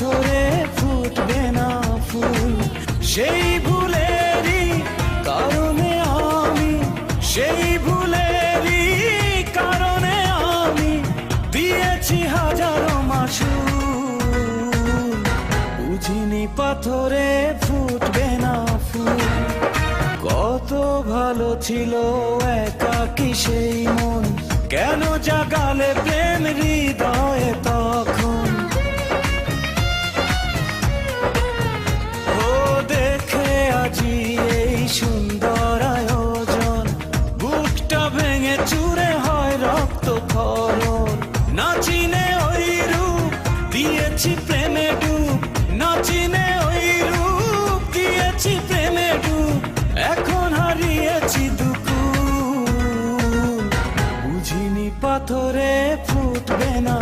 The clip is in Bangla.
পাথরে ফুটবে না ফুল। সেই ভুলেরই কারণে আমি, সেই ভুলেরই কারণে আমি দিয়েছি হাজারো মাসুল। বুঝিনি পাথরে ফুটবে না ফুল। কত ভালো ছিল একাকী সেই মন, কেন জাগালে প্রেম হৃদয়ে তখন। ও দেখে আজি এই সুন্দর আয়োজন, বুকটা ভেঙে চুরে হয় রক্ত ক্ষরণ। না চিনে ওই রূপ দিয়েছি প্রেমে ডুব, না চিনে ওই রূপ দিয়েছি প্রেমে ডুব। এখন হারিয়েছি দুকুল। বুঝিনি পাথরে ফুটবে না